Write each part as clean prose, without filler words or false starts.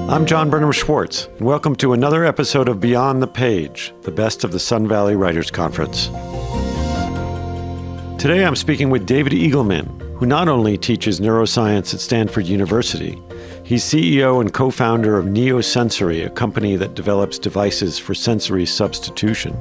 I'm Burnham Schwartz, and welcome to another episode of Beyond the Page, the best of the Sun Valley Writers Conference. Today I'm speaking with David Eagleman, who not only teaches neuroscience at Stanford University, he's CEO and co-founder of Neosensory, a company that develops devices for sensory substitution.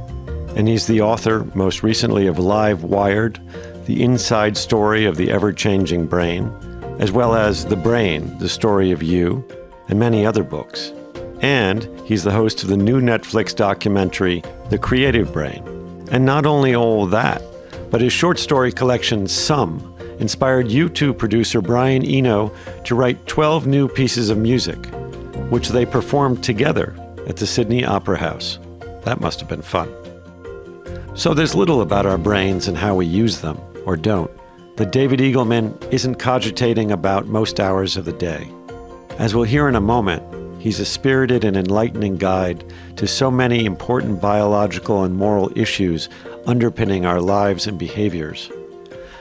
And he's the author, most recently, of Live Wired, the inside story of the ever-changing brain, as well as The Brain, the story of you, and many other books. And he's the host of the new Netflix documentary, The Creative Brain. And not only all that, but his short story collection, Some, inspired U2 producer Brian Eno to write 12 new pieces of music, which they performed together at the Sydney Opera House. That must have been fun. So there's little about our brains and how we use them, or don't, that David Eagleman isn't cogitating about most hours of the day. As we'll hear in a moment, he's a spirited and enlightening guide to so many important biological and moral issues underpinning our lives and behaviors.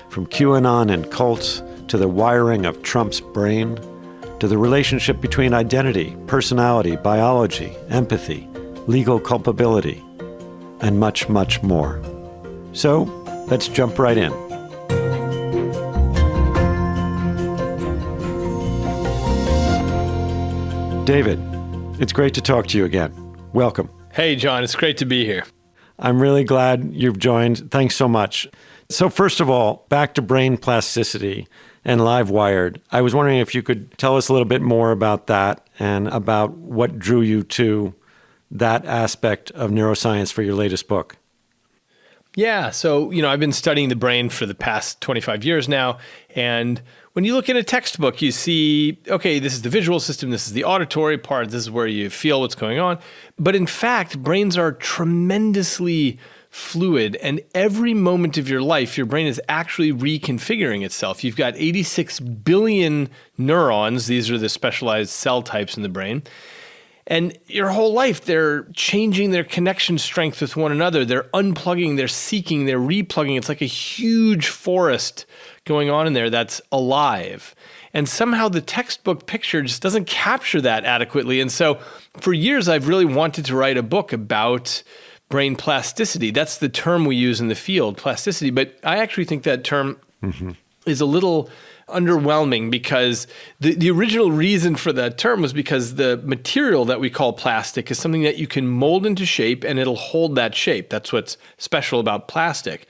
From QAnon and cults, to the wiring of Trump's brain, to the relationship between identity, personality, biology, empathy, legal culpability, and much, much more. So, let's jump right in. David, it's great to talk to you again. Welcome. Hey, John, it's great to be here. I'm really glad you've joined. Thanks so much. So first of all, back to brain plasticity and Live Wired. I was wondering if you could tell us a little bit more about that and about what drew you to that aspect of neuroscience for your latest book. Yeah, so, I've been studying the brain for the past 25 years now, and when you look in a textbook, you see, okay, this is the visual system, this is the auditory part, this is where you feel what's going on. But in fact, brains are tremendously fluid, and every moment of your life, your brain is actually reconfiguring itself. You've got 86 billion neurons. These are the specialized cell types in the brain. And your whole life, they're changing their connection strength with one another. They're unplugging, they're seeking, they're replugging. It's like a huge forest going on in there that's alive. And somehow the textbook picture just doesn't capture that adequately. And so for years, I've really wanted to write a book about brain plasticity. That's the term we use in the field, plasticity. But I actually think that term is a little underwhelming, because the original reason for that term was because the material that we call plastic is something that you can mold into shape and it'll hold that shape. That's what's special about plastic.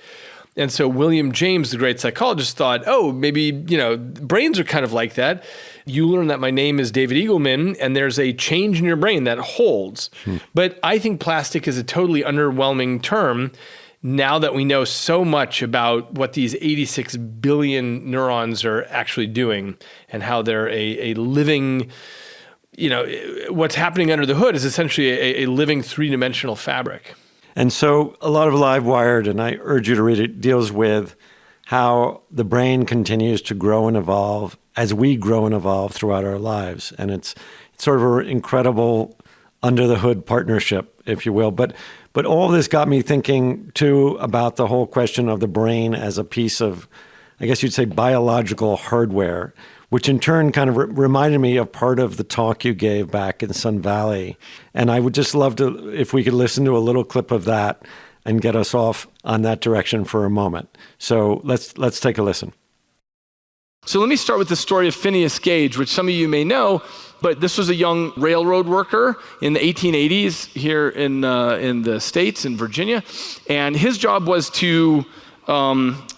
And so William James, the great psychologist, thought, oh, maybe, brains are kind of like that. You learn that my name is David Eagleman, and there's a change in your brain that holds. But I think plastic is a totally underwhelming term now that we know so much about what these 86 billion neurons are actually doing and how they're a living, what's happening under the hood is essentially a living three-dimensional fabric. And so a lot of Live Wired, and I urge you to read it, deals with how the brain continues to grow and evolve as we grow and evolve throughout our lives. And it's sort of an incredible under-the-hood partnership, if you will. But all this got me thinking, too, about the whole question of the brain as a piece of, I guess you'd say, biological hardware, which in turn kind of reminded me of part of the talk you gave back in Sun Valley. And I would just love to, if we could listen to a little clip of that and get us off on that direction for a moment. So let's take a listen. So let me start with the story of Phineas Gage, which some of you may know, but this was a young railroad worker in the 1880s here in the States, in Virginia. And his job was to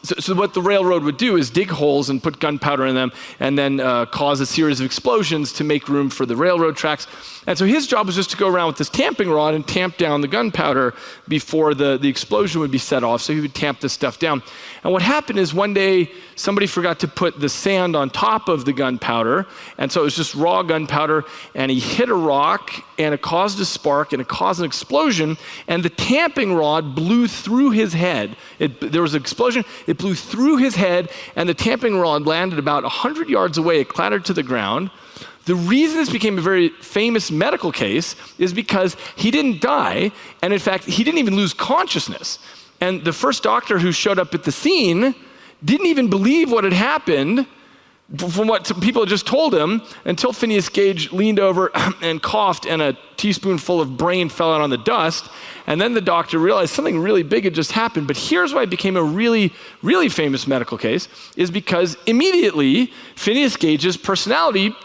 So what the railroad would do is dig holes and put gunpowder in them and then cause a series of explosions to make room for the railroad tracks. And so his job was just to go around with this tamping rod and tamp down the gunpowder before the explosion would be set off. So he would tamp this stuff down. And what happened is one day somebody forgot to put the sand on top of the gunpowder. And so it was just raw gunpowder, and he hit a rock and it caused a spark and it caused an explosion, and the tamping rod blew through his head. There was an explosion, it blew through his head, and the tamping rod landed about 100 yards away. It clattered to the ground. The reason this became a very famous medical case is because he didn't die, and in fact, he didn't even lose consciousness. And the first doctor who showed up at the scene didn't even believe what had happened from what people had just told him, until Phineas Gage leaned over and coughed and a teaspoonful of brain fell out on the dust. And then the doctor realized something really big had just happened. But here's why it became a really, really famous medical case, is because immediately Phineas Gage's personality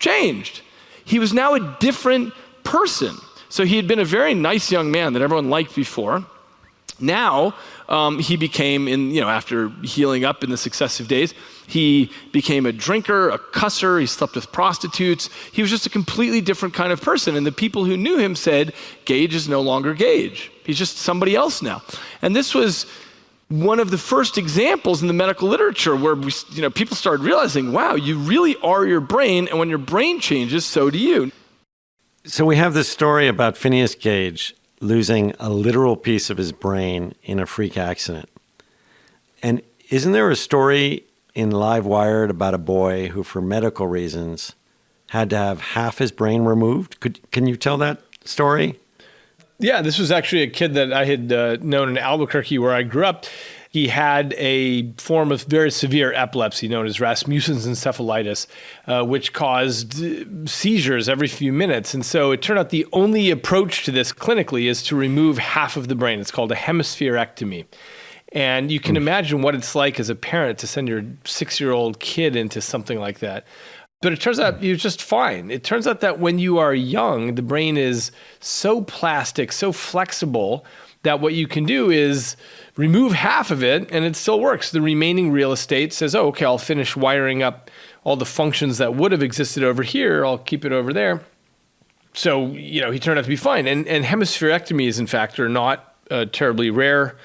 changed. He was now a different person. So he had been a very nice young man that everyone liked before. Now, he became, after healing up in the successive days, he became a drinker, a cusser, he slept with prostitutes. He was just a completely different kind of person. And the people who knew him said, Gage is no longer Gage. He's just somebody else now. And this was one of the first examples in the medical literature where people started realizing, wow, you really are your brain, and when your brain changes, so do you. So we have this story about Phineas Gage losing a literal piece of his brain in a freak accident. And isn't there a story in Live Wired about a boy who, for medical reasons, had to have half his brain removed? Can you tell that story? Yeah, this was actually a kid that I had known in Albuquerque where I grew up. He had a form of very severe epilepsy known as Rasmussen's encephalitis, which caused seizures every few minutes. And so it turned out the only approach to this clinically is to remove half of the brain. It's called a hemispherectomy. And you can imagine what it's like as a parent to send your 6-year-old kid into something like that. But it turns out you're just fine. It turns out that when you are young, the brain is so plastic, so flexible, that what you can do is remove half of it and it still works. The remaining real estate says, oh, okay, I'll finish wiring up all the functions that would have existed over here. I'll keep it over there. So, he turned out to be fine. And hemispherectomies, in fact, are not a terribly rare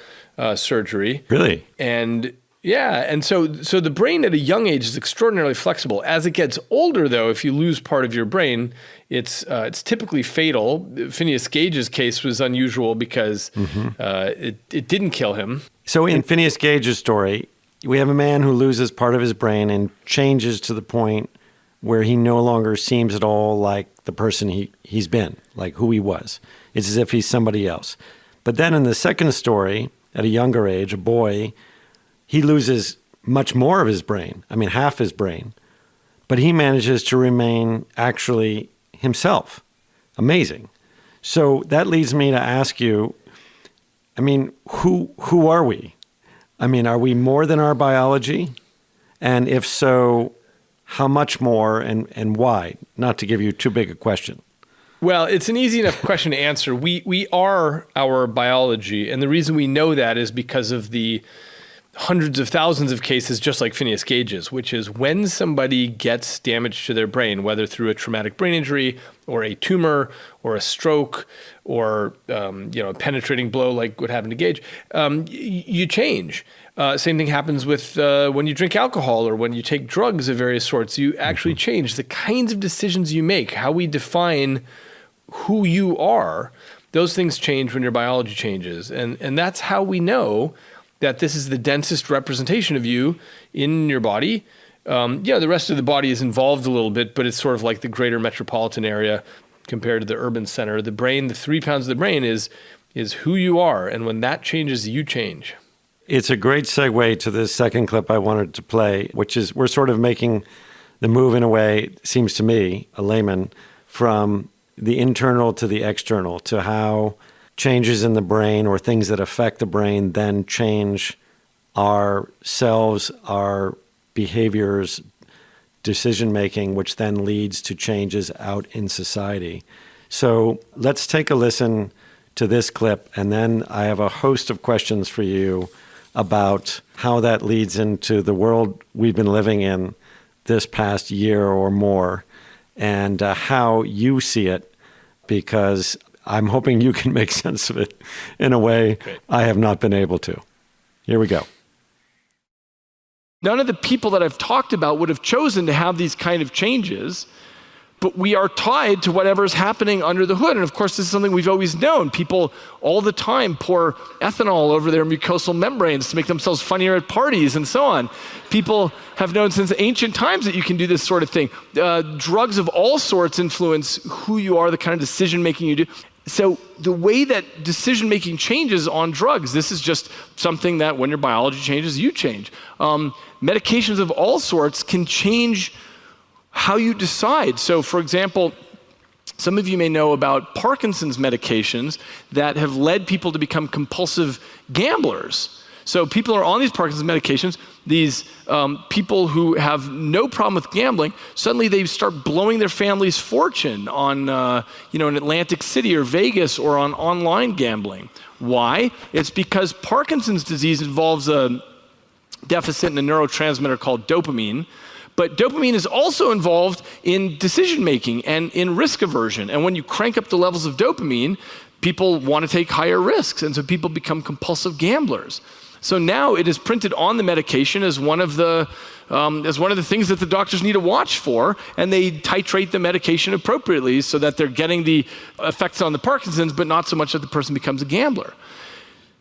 surgery. Really? And yeah, and so the brain at a young age is extraordinarily flexible. As it gets older, though, if you lose part of your brain, it's typically fatal. Phineas Gage's case was unusual because it didn't kill him. So in Phineas Gage's story, we have a man who loses part of his brain and changes to the point where he no longer seems at all like the person he's been, like who he was. It's as if he's somebody else. But then in the second story, at a younger age, a boy, he loses much more of his brain, half his brain, but he manages to remain actually himself. Amazing. So that leads me to ask you, who are we? Are we more than our biology? And if so, how much more and why? Not to give you too big a question. Well, it's an easy enough question to answer. We are our biology, and the reason we know that is because of the hundreds of thousands of cases just like Phineas Gage's, which is when somebody gets damage to their brain, whether through a traumatic brain injury or a tumor or a stroke or a penetrating blow like what happened to Gage, you change. Same thing happens with when you drink alcohol or when you take drugs of various sorts. You actually change. The kinds of decisions you make, how we define who you are, those things change when your biology changes. And that's how we know that this is the densest representation of you in your body. The rest of the body is involved a little bit, but it's sort of like the greater metropolitan area compared to the urban center. The brain, the 3 pounds of the brain is who you are. And when that changes, you change. It's a great segue to the second clip I wanted to play, which is we're sort of making the move in a way, seems to me, a layman, from the internal to the external, to how changes in the brain or things that affect the brain then change ourselves, our behaviors, decision-making, which then leads to changes out in society. So let's take a listen to this clip, and then I have a host of questions for you about how that leads into the world we've been living in this past year or more, and how you see it, because I'm hoping you can make sense of it in a way I have not been able to. Here we go. None of the people that I've talked about would have chosen to have these kind of changes, but we are tied to whatever's happening under the hood. And of course, this is something we've always known. People all the time pour ethanol over their mucosal membranes to make themselves funnier at parties and so on. People have known since ancient times that you can do this sort of thing. Drugs of all sorts influence who you are, the kind of decision-making you do. So the way that decision-making changes on drugs, this is just something that when your biology changes, you change. Medications of all sorts can change how you decide. So for example, some of you may know about Parkinson's medications that have led people to become compulsive gamblers. So people are on these Parkinson's medications, these people who have no problem with gambling, suddenly they start blowing their family's fortune on in Atlantic City or Vegas or on online gambling. Why? It's because Parkinson's disease involves a deficit in a neurotransmitter called dopamine. But dopamine is also involved in decision-making and in risk aversion. And when you crank up the levels of dopamine, people want to take higher risks. And so people become compulsive gamblers. So now it is printed on the medication as one of the things that the doctors need to watch for, and they titrate the medication appropriately so that they're getting the effects on the Parkinson's, but not so much that the person becomes a gambler.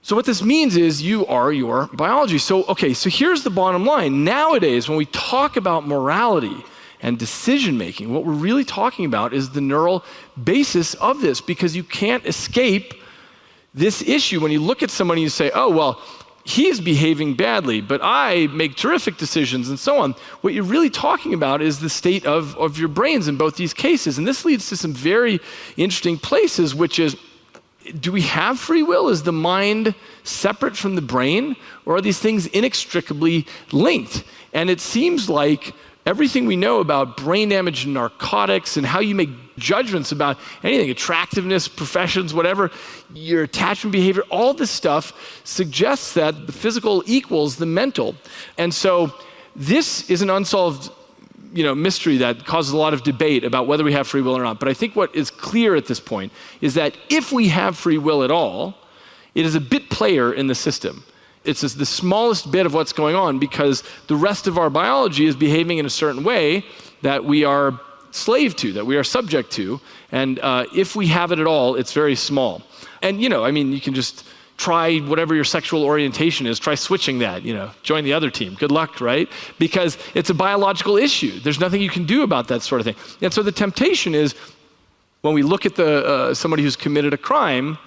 So what this means is you are your biology. So here's the bottom line. Nowadays, when we talk about morality and decision-making, what we're really talking about is the neural basis of this, because you can't escape this issue. When you look at somebody, you say, oh, well, he's behaving badly, but I make terrific decisions and so on. What you're really talking about is the state of your brains in both these cases. And this leads to some very interesting places, which is, do we have free will? Is the mind separate from the brain? Or are these things inextricably linked? And it seems like everything we know about brain damage and narcotics and how you make judgments about anything, attractiveness, professions, whatever, your attachment behavior, all this stuff suggests that the physical equals the mental. And so this is an unsolved mystery that causes a lot of debate about whether we have free will or not. But I think what is clear at this point is that if we have free will at all, it is a bit player in the system. It's just the smallest bit of what's going on because the rest of our biology is behaving in a certain way that we are slave to, that we are subject to. And if we have it at all, it's very small. And, you can just try whatever your sexual orientation is, try switching that, join the other team. Good luck, right? Because it's a biological issue. There's nothing you can do about that sort of thing. And so the temptation is, when we look at somebody who's committed a crime,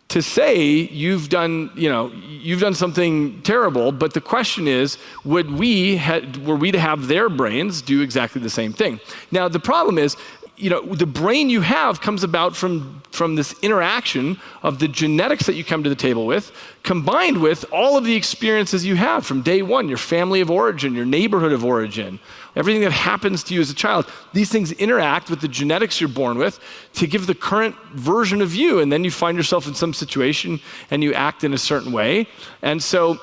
to say you've done something terrible, but the question is, were we to have their brains do exactly the same thing? Now, the problem is, the brain you have comes about from this interaction of the genetics that you come to the table with, combined with all of the experiences you have from day one, your family of origin, your neighborhood of origin, everything that happens to you as a child. These things interact with the genetics you're born with to give the current version of you, and then you find yourself in some situation and you act in a certain way. And so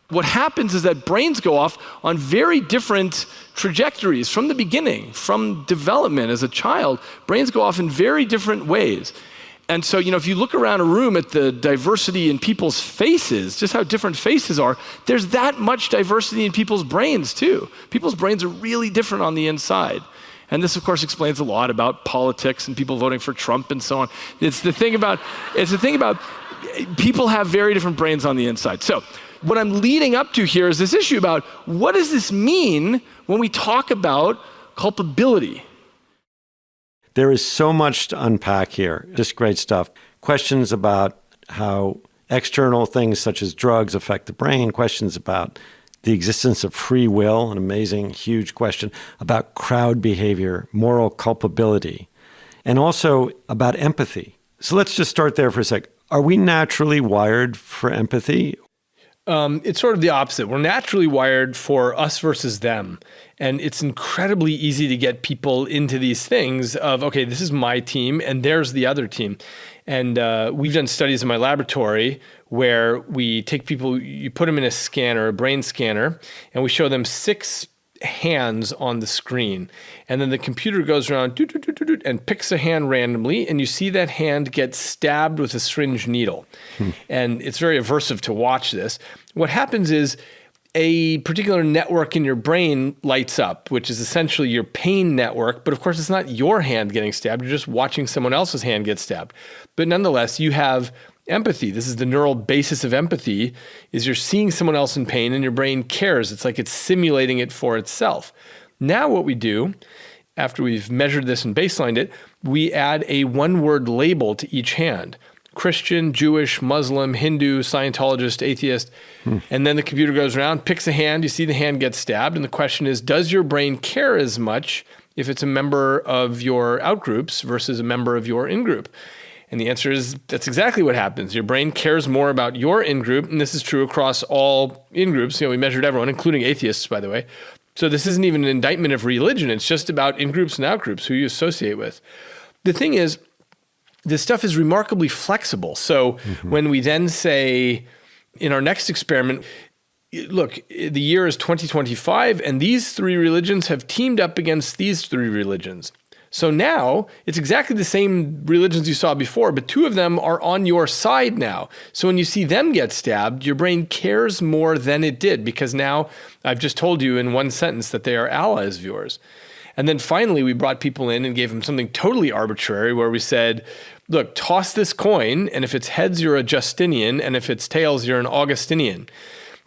what happens is that brains go off on very different trajectories from the beginning, from development as a child. Brains go off in very different ways. And so, if you look around a room at the diversity in people's faces, just how different faces are, there's that much diversity in people's brains too. People's brains are really different on the inside. And this, of course, explains a lot about politics and people voting for Trump and so on. It's the thing about people have very different brains on the inside. So what I'm leading up to here is this issue about what does this mean when we talk about culpability? There is so much to unpack here. Just great stuff. Questions about how external things such as drugs affect the brain, questions about the existence of free will, an amazing, huge question, about crowd behavior, moral culpability, and also about empathy. So let's just start there for a sec. Are we naturally wired for empathy? It's sort of the opposite. We're naturally wired for us versus them. And it's incredibly easy to get people into these things of, okay, this is my team and there's the other team. And we've done studies in my laboratory where we take people, you put them in a scanner, a brain scanner, and we show them 6 hands on the screen. And then the computer goes around and picks a hand randomly, and you see that hand get stabbed with a syringe needle. And it's very aversive to watch this. What happens is a particular network in your brain lights up, which is essentially your pain network. But of course, it's not your hand getting stabbed. You're just watching someone else's hand get stabbed. But nonetheless, you have empathy. This is the neural basis of empathy, is you're seeing someone else in pain and your brain cares. It's like it's simulating it for itself. Now what we do, after we've measured this and baselined it, we add a one-word label to each hand. Christian, Jewish, Muslim, Hindu, Scientologist, atheist. And then the computer goes around, picks a hand, you see the hand get stabbed. And the question is, does your brain care as much if it's a member of your outgroups versus a member of your in-group? And the answer is, that's exactly what happens. Your brain cares more about your in-group, and this is true across all in-groups. We measured everyone, including atheists, by the way. So this isn't even an indictment of religion. It's just about in-groups and out-groups, who you associate with. The thing is, this stuff is remarkably flexible. So when we then say in our next experiment, look, the year is 2025, and these three religions have teamed up against these three religions. So now it's exactly the same religions you saw before, but two of them are on your side now. So when you see them get stabbed, your brain cares more than it did, because now I've just told you in one sentence that they are allies of yours. And then finally, we brought people in and gave them something totally arbitrary, where we said, look, toss this coin, and if it's heads, you're a Justinian, and if it's tails, you're an Augustinian.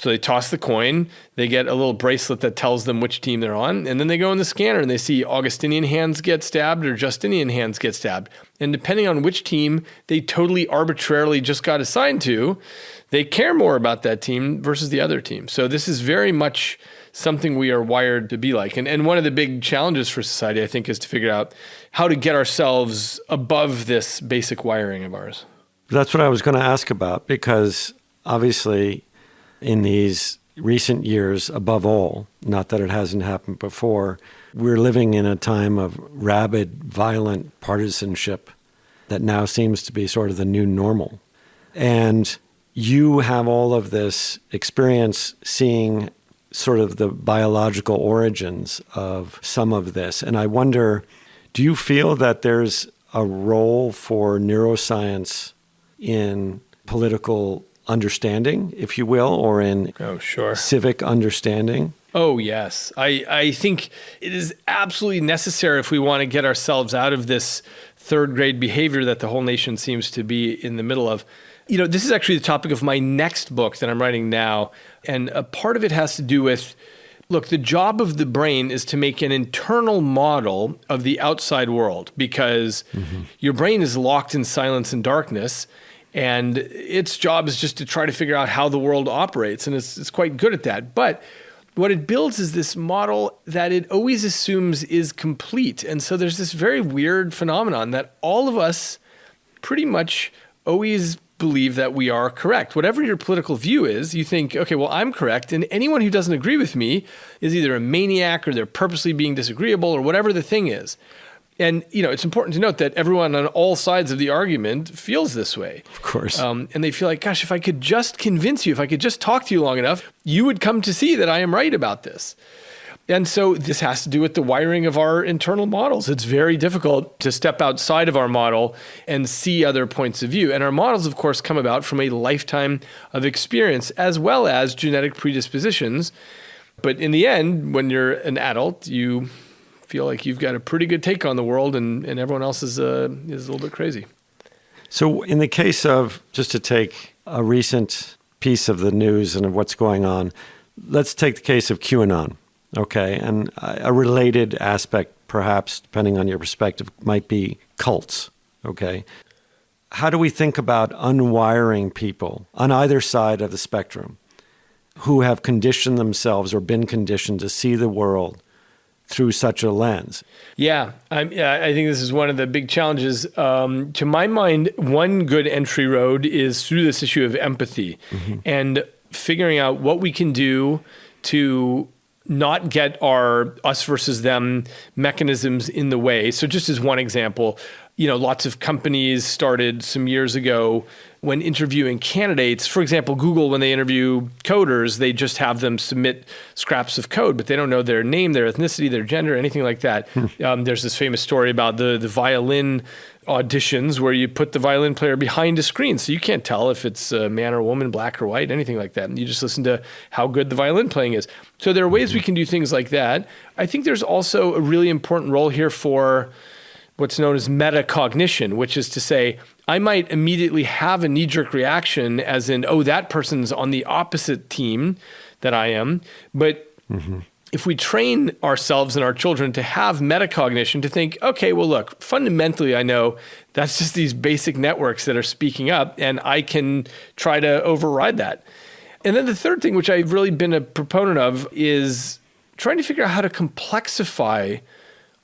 So they toss the coin, they get a little bracelet that tells them which team they're on, and then they go in the scanner and they see Augustinian hands get stabbed or Justinian hands get stabbed. And depending on which team they totally arbitrarily just got assigned to, they care more about that team versus the other team. So this is very much something we are wired to be like. And one of the big challenges for society, I think, is to figure out how to get ourselves above this basic wiring of ours. That's what I was going to ask about, because obviously in these recent years, above all, not that it hasn't happened before, we're living in a time of rabid, violent partisanship that now seems to be sort of the new normal. And you have all of this experience seeing sort of the biological origins of some of this. And I wonder, do you feel that there's a role for neuroscience in political understanding, if you will, or in civic understanding? Oh, yes. I think it is absolutely necessary if we want to get ourselves out of this third grade behavior that the whole nation seems to be in the middle of. You know, this is actually the topic of my next book that I'm writing now. And a part of it has to do with, look, the job of the brain is to make an internal model of the outside world, because your brain is locked in silence and darkness. And its job is just to try to figure out how the world operates. And it's quite good at that. But what it builds is this model that it always assumes is complete. And so there's this very weird phenomenon that all of us pretty much always believe that we are correct. Whatever your political view is, you think, okay, well, I'm correct. And anyone who doesn't agree with me is either a maniac or they're purposely being disagreeable or whatever the thing is. And, you know, it's important to note that everyone on all sides of the argument feels this way. Of course. And they feel like, gosh, if I could just convince you, if I could just talk to you long enough, you would come to see that I am right about this. And so this has to do with the wiring of our internal models. It's very difficult to step outside of our model and see other points of view. And our models, of course, come about from a lifetime of experience as well as genetic predispositions. But in the end, when you're an adult, you feel like you've got a pretty good take on the world, and everyone else is a little bit crazy. So in the case of, just to take a recent piece of the news and of what's going on, let's take the case of QAnon, okay? And a related aspect, perhaps, depending on your perspective, might be cults, okay? How do we think about unwiring people on either side of the spectrum who have conditioned themselves or been conditioned to see the world through such a lens? Yeah, I think this is one of the big challenges. To my mind, one good entry road is through this issue of empathy and figuring out what we can do to not get our us versus them mechanisms in the way. So just as one example, you know, lots of companies started some years ago when interviewing candidates. For example, Google, when they interview coders, they just have them submit scraps of code, but they don't know their name, their ethnicity, their gender, anything like that. There's this famous story about the violin auditions where you put the violin player behind a screen. So you can't tell if it's a man or a woman, black or white, anything like that. And you just listen to how good the violin playing is. So there are ways we can do things like that. I think there's also a really important role here for what's known as metacognition, which is to say, I might immediately have a knee-jerk reaction as in, oh, that person's on the opposite team that I am. But if we train ourselves and our children to have metacognition, to think, okay, well, look, fundamentally, I know that's just these basic networks that are speaking up, and I can try to override that. And then the third thing, which I've really been a proponent of, is trying to figure out how to complexify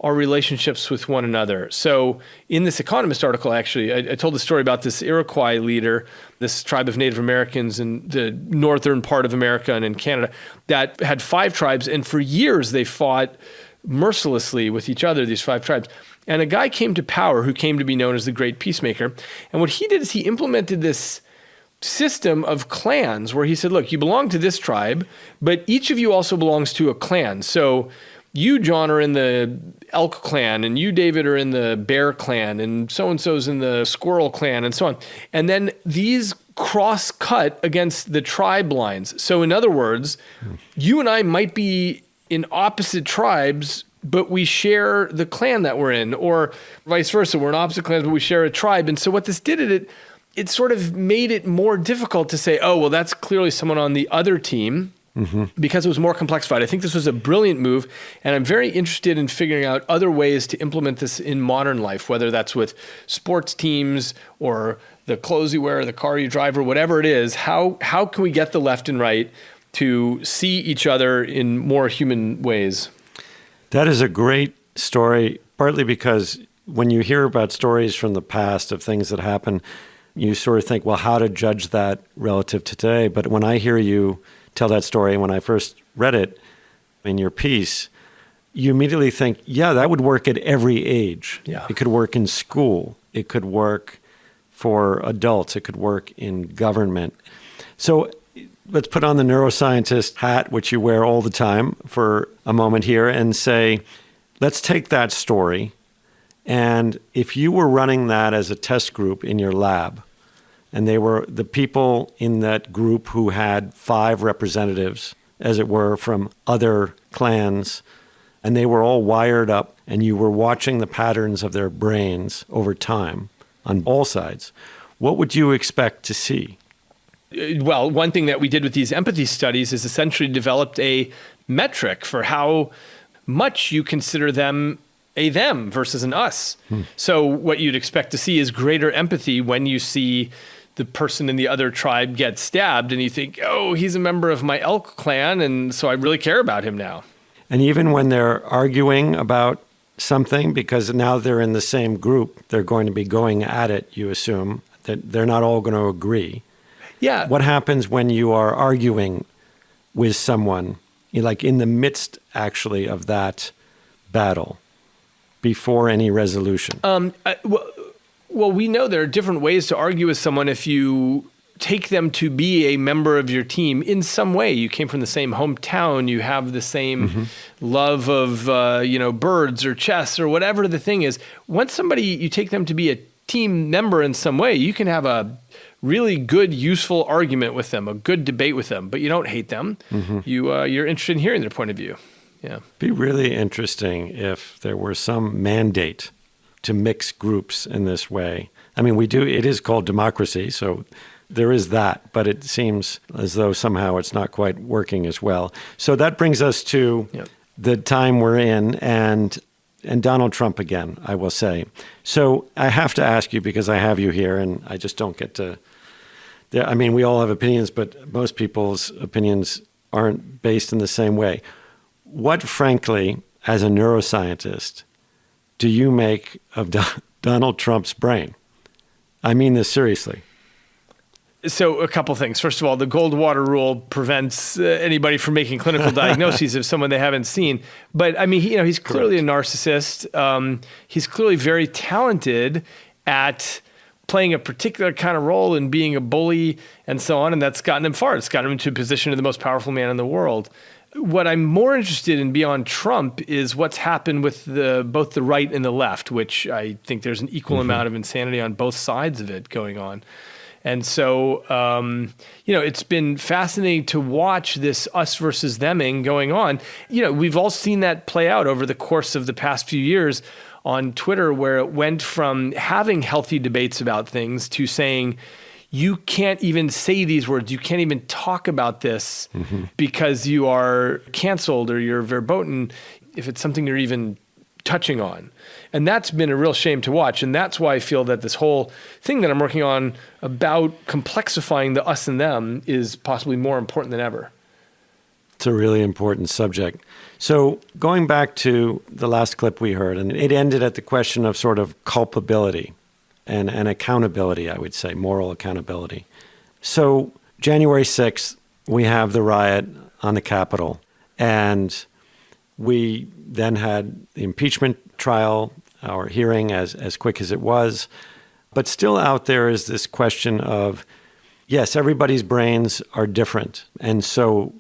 our relationships with one another. So in this Economist article, actually, I told the story about this Iroquois leader, this tribe of Native Americans in the northern part of America and in Canada that had 5 tribes. And for years, they fought mercilessly with each other, these 5 tribes. And a guy came to power who came to be known as the Great Peacemaker. And what he did is he implemented this system of clans where he said, look, you belong to this tribe, but each of you also belongs to a clan. So you, John, are in the elk clan, and you, David, are in the bear clan, and so-and-so's in the squirrel clan, and so on. And then these cross-cut against the tribe lines. So in other words, you and I might be in opposite tribes, but we share the clan that we're in, or vice versa. We're in opposite clans, but we share a tribe. And so what this did, it sort of made it more difficult to say, oh, well, that's clearly someone on the other team, because it was more complexified. I think this was a brilliant move, and I'm very interested in figuring out other ways to implement this in modern life, whether that's with sports teams or the clothes you wear, or the car you drive, or whatever it is. How can we get the left and right to see each other in more human ways? That is a great story, partly because when you hear about stories from the past of things that happen, you sort of think, well, how to judge that relative to today? But when I hear you tell that story, and when I first read it in your piece, you immediately think, yeah, that would work at every age. Yeah. It could work in school. It could work for adults. It could work in government. So let's put on the neuroscientist hat, which you wear all the time, for a moment here, and say, let's take that story, and if you were running that as a test group in your lab, and they were the people in that group who had 5 representatives, as it were, from other clans, and they were all wired up, and you were watching the patterns of their brains over time on all sides, what would you expect to see? Well, one thing that we did with these empathy studies is essentially developed a metric for how much you consider them a them versus an us. So what you'd expect to see is greater empathy when you see the person in the other tribe get stabbed and you think, oh, he's a member of my elk clan, and so I really care about him now. And even when they're arguing about something, because now they're in the same group, they're going to be going at it, you assume, that they're not all going to agree. Yeah. What happens when you are arguing with someone, like in the midst, actually, of that battle, before any resolution? Well, we know there are different ways to argue with someone if you take them to be a member of your team in some way. You came from the same hometown, you have the same love of birds or chess or whatever the thing is. Once somebody, you take them to be a team member in some way, you can have a really good, useful argument with them, a good debate with them, but you don't hate them. You're interested in hearing their point of view. Yeah. Be really interesting if there were some mandate to mix groups in this way. I mean, it is called democracy, so there is that, but it seems as though somehow it's not quite working as well. So that brings us to the time we're in, and Donald Trump again, I will say. So I have to ask you, because I have you here, and I just don't get to... I mean, we all have opinions, but most people's opinions aren't based in the same way. What, frankly, as a neuroscientist, do you make of Donald Trump's brain? I mean this seriously. So a couple things. First of all, the Goldwater rule prevents anybody from making clinical diagnoses of someone they haven't seen. But I mean, he's clearly a narcissist. He's clearly very talented at playing a particular kind of role and being a bully and so on. And that's gotten him far. It's gotten him into a position of the most powerful man in the world. What I'm more interested in beyond Trump is what's happened with both the right and the left, which I think there's an equal amount of insanity on both sides of it going on. And so, it's been fascinating to watch this us versus theming going on. We've all seen that play out over the course of the past few years on Twitter, where it went from having healthy debates about things to saying, you can't even say these words. You can't even talk about this because you are canceled or you're verboten if it's something you're even touching on. And that's been a real shame to watch. And that's why I feel that this whole thing that I'm working on about complexifying the us and them is possibly more important than ever. It's a really important subject. So going back to the last clip we heard, and it ended at the question of sort of culpability and accountability, I would say, moral accountability. So January 6th, we have the riot on the Capitol, and we then had the impeachment trial, our hearing as quick as it was. But still out there is this question of, yes, everybody's brains are different. And so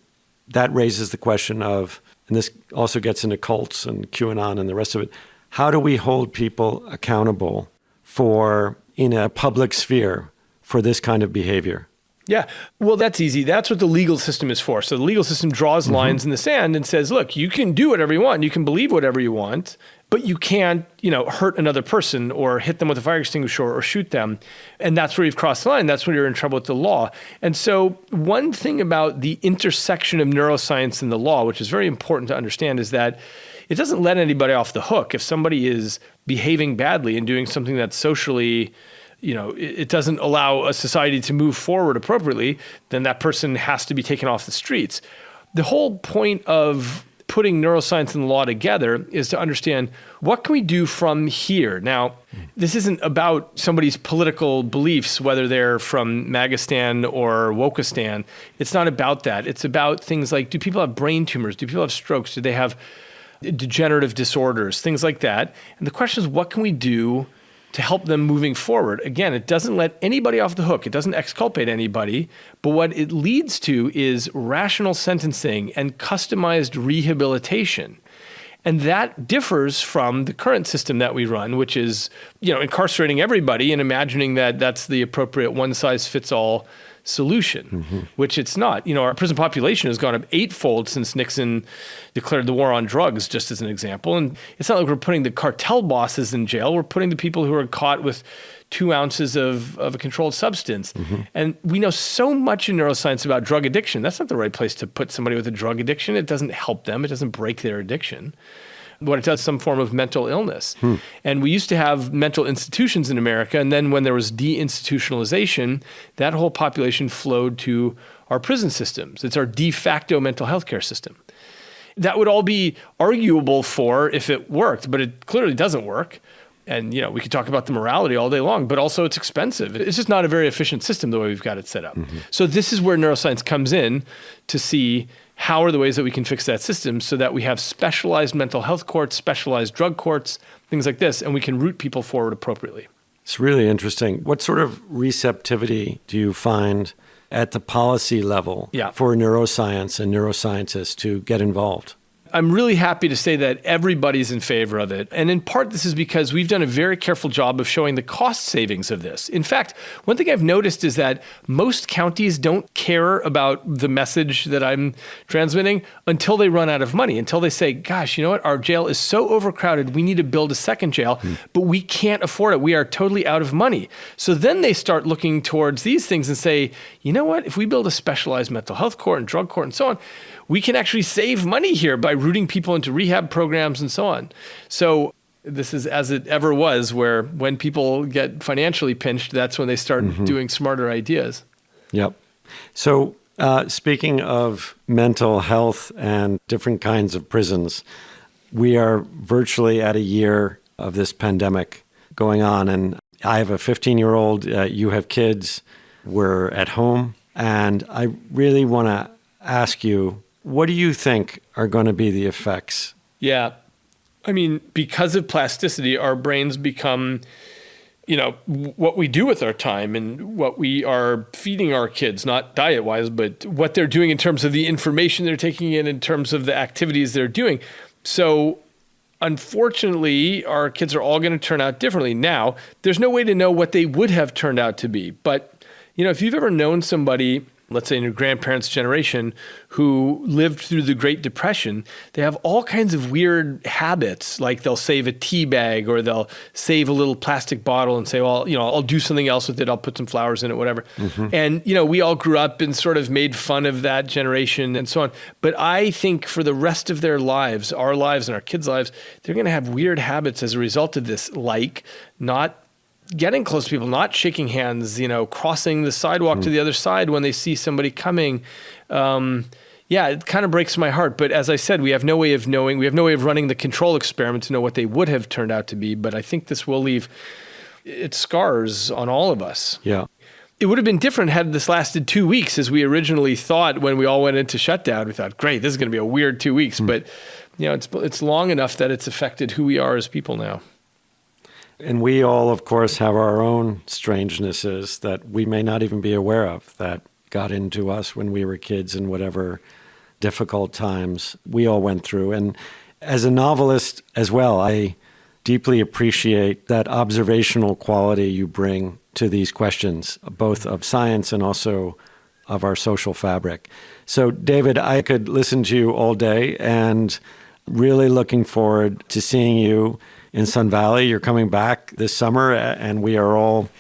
that raises the question of, and this also gets into cults and QAnon and the rest of it, how do we hold people accountable for, in a public sphere, for this kind of behavior? Yeah, well, that's easy. That's what the legal system is for. So the legal system draws lines in the sand and says, look, you can do whatever you want. You can believe whatever you want, but you can't, hurt another person or hit them with a fire extinguisher or shoot them. And that's where you've crossed the line. That's when you're in trouble with the law. And so one thing about the intersection of neuroscience and the law, which is very important to understand, is that it doesn't let anybody off the hook. If somebody is behaving badly and doing something that's socially it doesn't allow a society to move forward appropriately, then that person has to be taken off the streets. The whole point of putting neuroscience and the law together is to understand what can we do from here. Now, this isn't about somebody's political beliefs, whether they're from Magistan or Wokistan. It's not about that. It's about things like, do people have brain tumors? Do people have strokes? Do they have degenerative disorders? Things like that. And the question is, what can we do to help them moving forward? Again, it doesn't let anybody off the hook. It doesn't exculpate anybody. But what it leads to is rational sentencing and customized rehabilitation. And that differs from the current system that we run, which is, incarcerating everybody and imagining that that's the appropriate one-size-fits-all solution, which it's not. Our prison population has gone up 8-fold since Nixon declared the war on drugs, just as an example. And it's not like we're putting the cartel bosses in jail. We're putting the people who are caught with 2 ounces of a controlled substance. And we know so much in neuroscience about drug addiction. That's not the right place to put somebody with a drug addiction. It doesn't help them. It doesn't break their addiction. What it does, some form of mental illness. And we used to have mental institutions in America, and then when there was deinstitutionalization, that whole population flowed to our prison systems. It's our de facto mental health care system. That would all be arguable for if it worked, but it clearly doesn't work. And, we could talk about the morality all day long, but also it's expensive. It's just not a very efficient system the way we've got it set up. So this is where neuroscience comes in to see how are the ways that we can fix that system so that we have specialized mental health courts, specialized drug courts, things like this, and we can route people forward appropriately. It's really interesting. What sort of receptivity do you find at the policy level for neuroscience and neuroscientists to get involved? I'm really happy to say that everybody's in favor of it. And in part, this is because we've done a very careful job of showing the cost savings of this. In fact, one thing I've noticed is that most counties don't care about the message that I'm transmitting until they run out of money, until they say, gosh, you know what? Our jail is so overcrowded, we need to build a second jail, but we can't afford it. We are totally out of money. So then they start looking towards these things and say, you know what? If we build a specialized mental health court and drug court and so on, we can actually save money here by routing people into rehab programs and so on. So this is as it ever was, where when people get financially pinched, that's when they start doing smarter ideas. Yep. So speaking of mental health and different kinds of prisons, we are virtually at a year of this pandemic going on. And I have a 15-year-old, you have kids, we're at home. And I really want to ask you, what do you think are going to be the effects? Yeah. I mean, because of plasticity, our brains become, what we do with our time and what we are feeding our kids, not diet-wise, but what they're doing in terms of the information they're taking in terms of the activities they're doing. So unfortunately, our kids are all going to turn out differently. Now, there's no way to know what they would have turned out to be. But, if you've ever known somebody let's say in your grandparents' generation, who lived through the Great Depression, they have all kinds of weird habits, like they'll save a tea bag or they'll save a little plastic bottle and say, well, I'll do something else with it. I'll put some flowers in it, whatever. Mm-hmm. And, we all grew up and sort of made fun of that generation and so on. But I think for the rest of their lives, our lives and our kids' lives, they're going to have weird habits as a result of this, like not getting close to people, not shaking hands, crossing the sidewalk to the other side when they see somebody coming. It kind of breaks my heart. But as I said, we have no way of knowing, we have no way of running the control experiment to know what they would have turned out to be. But I think this will leave its scars on all of us. Yeah. It would have been different had this lasted 2 weeks, as we originally thought when we all went into shutdown. We thought, great, this is going to be a weird 2 weeks. But it's long enough that it's affected who we are as people now. And we all, of course, have our own strangenesses that we may not even be aware of that got into us when we were kids and whatever difficult times we all went through. And as a novelist as well, I deeply appreciate that observational quality you bring to these questions, both of science and also of our social fabric. So, David, I could listen to you all day and really looking forward to seeing you in Sun Valley. You're coming back this summer, and we are all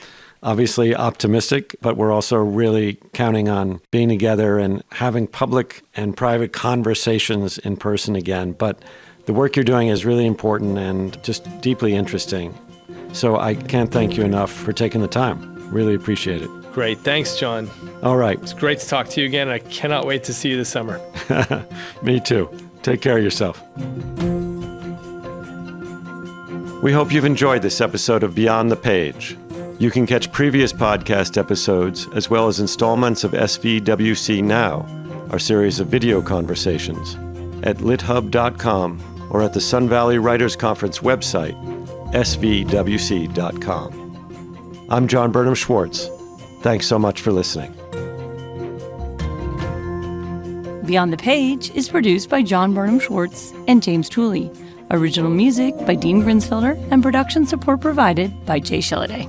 obviously optimistic, but we're also really counting on being together and having public and private conversations in person again. But the work you're doing is really important and just deeply interesting. So I can't thank you enough for taking the time. Really appreciate it. Great. Thanks, John. All right. It's great to talk to you again. I cannot wait to see you this summer. Me too. Take care of yourself. We hope you've enjoyed this episode of Beyond the Page. You can catch previous podcast episodes as well as installments of SVWC Now, our series of video conversations, at lithub.com or at the Sun Valley Writers Conference website, svwc.com. I'm John Burnham Schwartz. Thanks so much for listening. Beyond the Page is produced by John Burnham Schwartz and James Tooley. Original music by Dean Grinsfelder and production support provided by Jay Shilliday.